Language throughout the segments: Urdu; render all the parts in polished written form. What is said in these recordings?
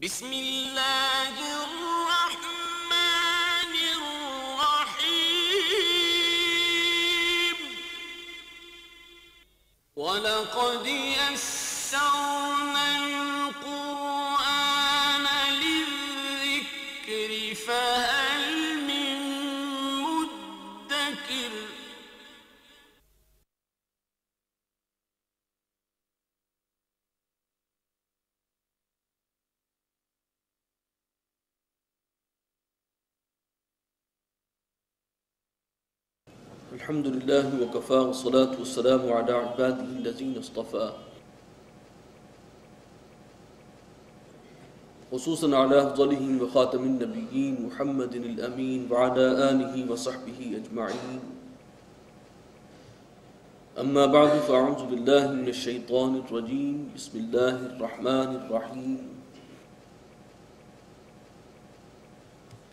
بسم اللہ الرحمن الرحیم وَلَقَدْ يَسَّرْنَا الْقُرْآنَ لِلذِّكْرِ فَهَلْ مِن مُدَّكِرٍ الحمد لله وكفى والصلاة والسلام على عباده الذين اصطفى خصوصا على أفضلهم وخاتم النبيين محمد الأمين وعلى آله وصحبه أجمعين أما بعد فأعوذ بالله من الشيطان الرجيم بسم الله الرحمن الرحيم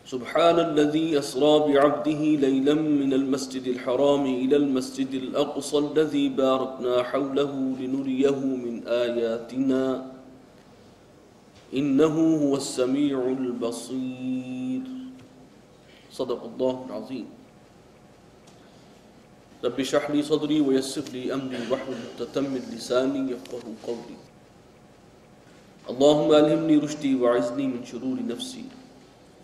سبحان الذي أسرى بعبده ليلا من المسجد الحرام إلى المسجد الأقصى الذي باركنا حوله لنريه من آياتنا إنه هو السميع البصير صدق الله العظيم رب اشرح لي صدري ويسر لي أمري واحلل عقدة من لساني يفقهوا قولي اللهم ألهمني رشدي وأعذني من شرور نفسي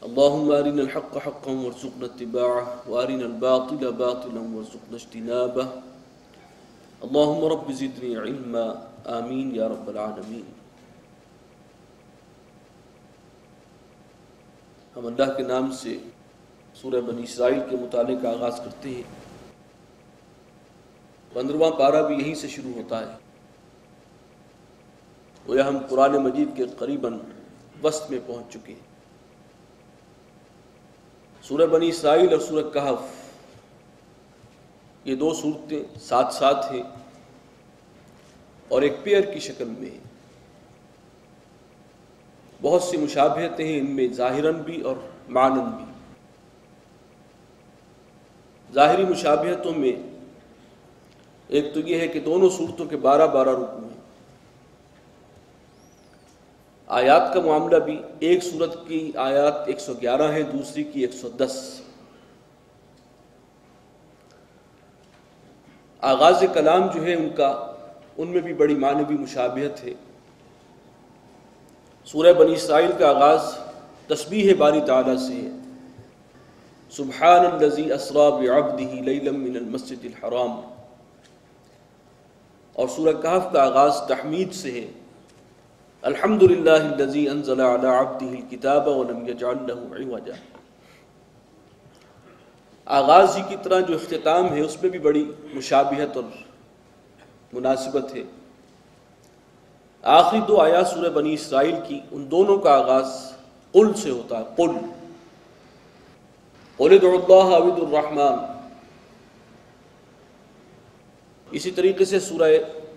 اللهم أرنا الحق حقا وارزقنا اتباعه وأرنا الباطل باطلا وارزقنا اجتنابه اللهم رب زدني علما آمين يا رب العالمين. ہم اللہ کے نام سے سورہ بنی اسرائیل کے مطالعے کا آغاز کرتے ہیں. 15واں پارہ بھی یہیں سے شروع ہوتا ہے. گویا ہم قرآن مجید کے قریباً وسط میں پہنچ چکے ہیں. سورہ بنی اسرائیل اور سورہ کہف یہ دو صورتیں ساتھ ساتھ ہیں اور ایک پیئر کی شکل میں ہیں. بہت سی مشابہتیں ہیں ان میں ظاہراً بھی اور معناً بھی. ظاہری مشابہتوں میں ایک تو یہ ہے کہ دونوں صورتوں کے 12 رکوع ہیں. آیات کا معاملہ بھی ایک صورت کی آیات 111 ہیں، دوسری کی 110. آغاز کلام جو ہے ان میں بھی بڑی معنوی مشابہت ہے. سورہ بنی اسرائیل کا آغاز تسبیح باری تعالیٰ سے ہے. سبحان الذی اسری بعبدہ لیلا من المسجد الحرام. اور سورہ کہف کا آغاز تحمید سے ہے. الحمد للہ الذی انزل علی عبدہ الکتاب ولم یجعل لہ عوجا. آغاز ہی کی طرح جو اختتام ہے اس میں بھی بڑی مشابہت اور مناسبت ہے. آخری 2 آیات سورہ بنی اسرائیل کی ان دونوں کا آغاز قل سے ہوتا ہے. قل ادعوا اللہ او ادعوا الرحمن. اسی طریقے سے سورہ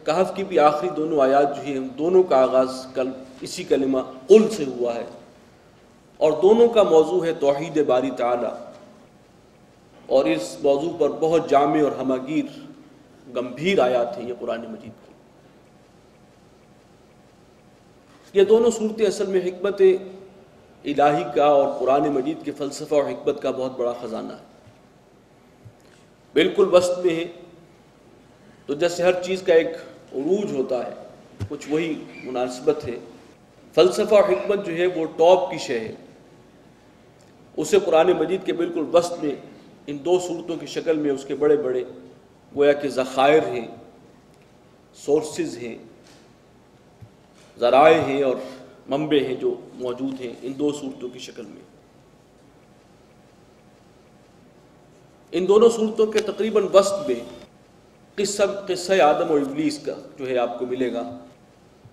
کہف کی بھی آخری دونوں آیات جو ہیں ان دونوں کا آغاز اسی کلمہ قل سے ہوا ہے اور دونوں کا موضوع ہے توحید باری تعالی. اور اس موضوع پر بہت جامع اور ہمہ گیر گمبھیر آیات ہیں یہ قرآن مجید کی. یہ دونوں صورتیں اصل میں حکمت الہی کا اور قرآن مجید کے فلسفہ اور حکمت کا بہت بڑا خزانہ ہے. بالکل وسط میں ہے تو جیسے ہر چیز کا ایک عروج ہوتا ہے کچھ وہی مناسبت ہے. فلسفہ اور حکمت جو ہے وہ ٹاپ کی شے ہے. اسے قرآن مجید کے بالکل وسط میں ان 2 صورتوں کی شکل میں اس کے بڑے بڑے گویا کہ ذخائر ہیں، سورسز ہیں، ذرائع ہیں اور منبع ہیں جو موجود ہیں ان 2 صورتوں کی شکل میں. ان دونوں صورتوں کے تقریباً وسط میں قصہ آدم اور ابلیس کا جو ہے آپ کو ملے گا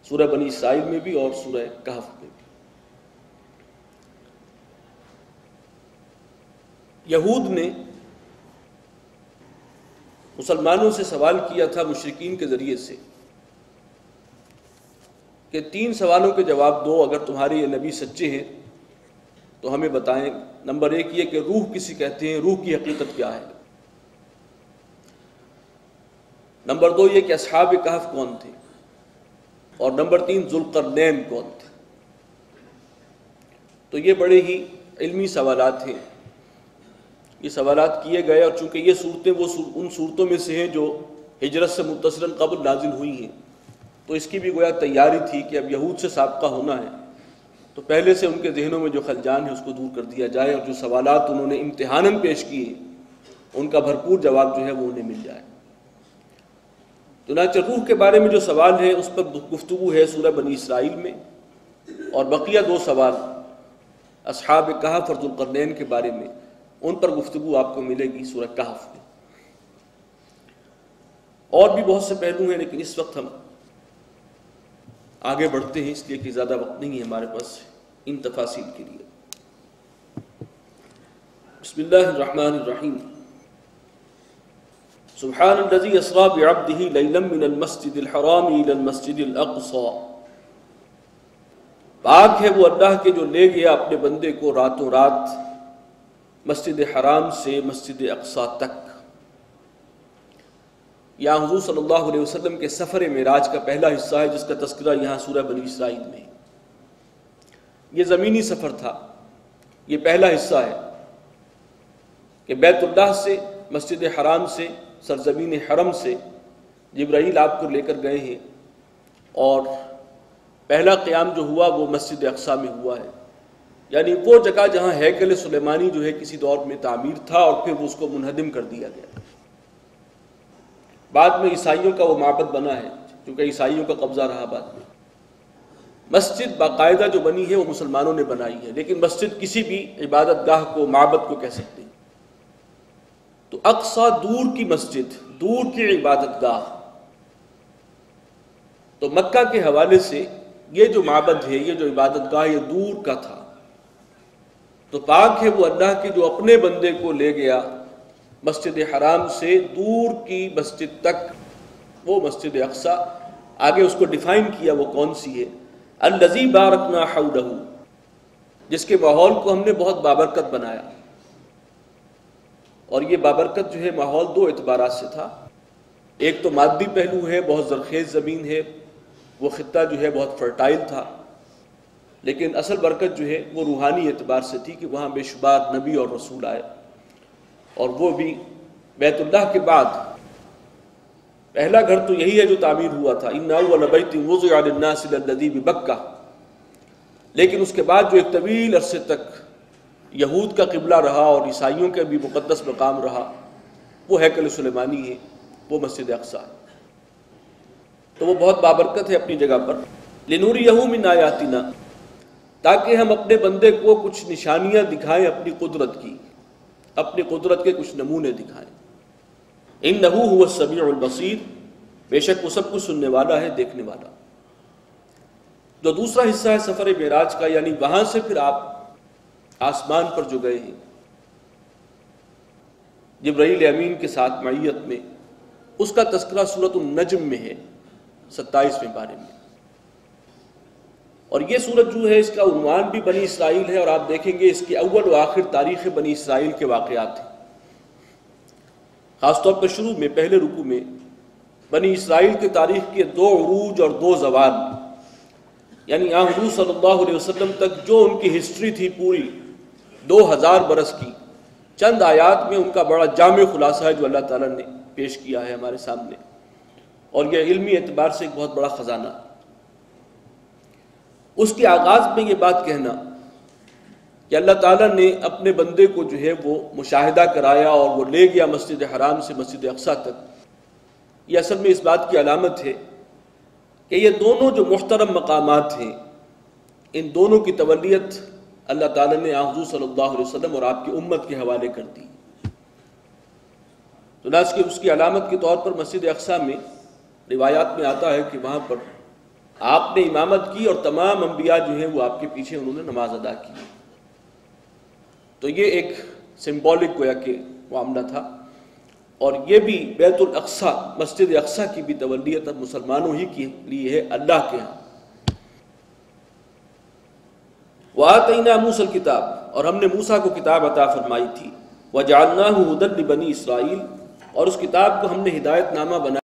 سورہ بنی اسرائیل میں بھی اور سورہ کہف میں بھی. یہود نے مسلمانوں سے سوال کیا تھا مشرکین کے ذریعے سے کہ 3 سوالوں کے جواب دو اگر تمہارے یہ نبی سچے ہیں تو ہمیں بتائیں. نمبر 1 یہ کہ روح کسی کہتے ہیں، روح کی حقیقت کیا ہے. نمبر 2 یہ کہ اصحاب کہف کون تھے. اور نمبر 3 ذوالقرنین کون تھے. تو یہ بڑے ہی علمی سوالات ہیں، یہ سوالات کیے گئے، اور چونکہ یہ صورتیں ان صورتوں میں سے ہیں جو ہجرت سے متصلاً قبل نازل ہوئی ہیں، تو اس کی بھی گویا تیاری تھی کہ اب یہود سے سابقہ ہونا ہے، تو پہلے سے ان کے ذہنوں میں جو خلجان ہے اس کو دور کر دیا جائے، اور جو سوالات انہوں نے امتحاناً پیش کیے ان کا بھرپور جواب جو ہے وہ انہیں مل جائے۔ چنانچہ روح کے بارے میں جو سوال ہے اس پر گفتگو ہے سورہ بنی اسرائیل میں، اور بقیہ 2 سوال اصحاب کہف اور ذوالقرنین کے بارے میں، ان پر گفتگو آپ کو ملے گی سورہ کہف میں۔ اور بھی بہت سے پہلو ہیں، لیکن اس وقت ہم آگے بڑھتے ہیں، اس لیے کہ زیادہ وقت نہیں ہے ہمارے پاس ان تفاصیل کے لیے۔ بسم اللہ الرحمن الرحیم۔ سبحان الذی اسریٰ بعبدہ لیلا من المسجد الحرام الی المسجد الاقصی۔ پاک ہے وہ اللہ کے جو لے گیا اپنے بندے کو راتوں رات مسجد حرام سے مسجد اقصی تک۔ یہاں حضور صلی اللہ علیہ وسلم کے سفر معراج کا پہلا حصہ ہے جس کا تذکرہ یہاں سورہ بنی اسرائیل میں ہے۔ یہ زمینی سفر تھا، یہ پہلا حصہ ہے کہ بیت اللہ سے، مسجد حرام سے، سرزمین حرم سے جبرائیل آپ کو لے کر گئے ہیں، اور پہلا قیام جو ہوا وہ مسجد اقصی میں ہوا ہے، یعنی وہ جگہ جہاں ہیکل سلیمانی جو ہے کسی دور میں تعمیر تھا اور پھر اس کو منہدم کر دیا گیا۔ بعد میں عیسائیوں کا وہ معبد بنا ہے، کیونکہ عیسائیوں کا قبضہ رہا بعد میں۔ مسجد باقاعدہ جو بنی ہے وہ مسلمانوں نے بنائی ہے، لیکن مسجد کسی بھی عبادت گاہ کو، معبد کو کہہ سکتے ہیں۔ تو اقصی دور کی مسجد، دور کی عبادت گاہ، تو مکہ کے حوالے سے یہ جو معبد ہے، یہ جو عبادت گاہ، یہ دور کا تھا۔ تو پاک ہے وہ اللہ کے جو اپنے بندے کو لے گیا مسجد حرام سے دور کی مسجد تک، وہ مسجد اقصی۔ آگے اس کو ڈیفائن کیا وہ کون سی ہے، الذی بارکنا حولہ، جس کے ماحول کو ہم نے بہت بابرکت بنایا۔ اور یہ بابرکت جو ہے ماحول 2 اعتبارات سے تھا۔ ایک تو مادی پہلو ہے، بہت زرخیز زمین ہے، وہ خطہ جو ہے بہت فرٹائل تھا، لیکن اصل برکت جو ہے وہ روحانی اعتبار سے تھی کہ وہاں بے شمار نبی اور رسول آئے، اور وہ بھی بیت اللہ کے بعد پہلا گھر تو یہی ہے جو تعمیر ہوا تھا، ان اول بیت وضع للناس للذی ببکہ، لیکن اس کے بعد جو ایک طویل عرصے تک یہود کا قبلہ رہا اور عیسائیوں کا بھی مقدس مقام رہا، وہ ہیکل سلیمانی ہے، وہ مسجد اقصی ہے۔ تو وہ بہت بابرکت ہے اپنی جگہ پر۔ لنوریہ من آیاتنا، تاکہ ہم اپنے بندے کو کچھ نشانیاں دکھائیں اپنی قدرت کی، اپنی قدرت کے کچھ نمونے دکھائیں۔ انہ هو السمیع البصیر، بے شک وہ سب کچھ سننے والا ہے، دیکھنے والا۔ جو دوسرا حصہ ہے سفر معراج کا، یعنی وہاں سے پھر آپ آسمان پر جو گئے ہیں جبرائیل امین کے ساتھ معیت میں، اس کا تذکرہ سورۃ النجم میں ہے، 27ویں پارے میں۔ اور یہ سورت جو ہے اس کا عنوان بھی بنی اسرائیل ہے، اور آپ دیکھیں گے اس کی اول و آخر تاریخ بنی اسرائیل کے واقعات ہیں۔ خاص طور پر شروع میں پہلے رکوع میں بنی اسرائیل کی تاریخ کے 2 عروج اور 2 زوال، یعنی حضور صلی اللہ علیہ وسلم تک جو ان کی ہسٹری تھی پوری 2000 برس کی، چند آیات میں ان کا بڑا جامع خلاصہ ہے جو اللہ تعالیٰ نے پیش کیا ہے ہمارے سامنے، اور یہ علمی اعتبار سے ایک بہت بڑا خزانہ۔ اس کے آغاز میں یہ بات کہنا کہ اللہ تعالیٰ نے اپنے بندے کو جو ہے وہ مشاہدہ کرایا اور وہ لے گیا مسجد حرام سے مسجد اقصی تک، یہ اصل میں اس بات کی علامت ہے کہ یہ دونوں جو محترم مقامات ہیں، ان دونوں کی تولیت اللہ تعالیٰ نے حضور صلی اللہ علیہ وسلم اور آپ کی امت کے حوالے کر دی۔ چنانچہ اس کی علامت کے طور پر مسجد اقصی میں روایات میں آتا ہے کہ وہاں پر آپ نے امامت کی اور تمام انبیاء جو ہیں وہ آپ کے پیچھے انہوں نے نماز ادا کی۔ تو یہ ایک سمبولک گویا کہ معاملہ تھا، اور یہ بھی بیت الاقصی، مسجد اقصی کی بھی تولیت اب مسلمانوں ہی کے لیے ہے اللہ کے ہاں۔ وَآتَيْنَا مُوسَى الْكِتَابَ، اور ہم نے موسیٰ کو کتاب عطا فرمائی تھی، وَجَعَلْنَاهُ هُدًى لِبَنِي اسرائیل، اور اس کتاب کو ہم نے ہدایت نامہ بنا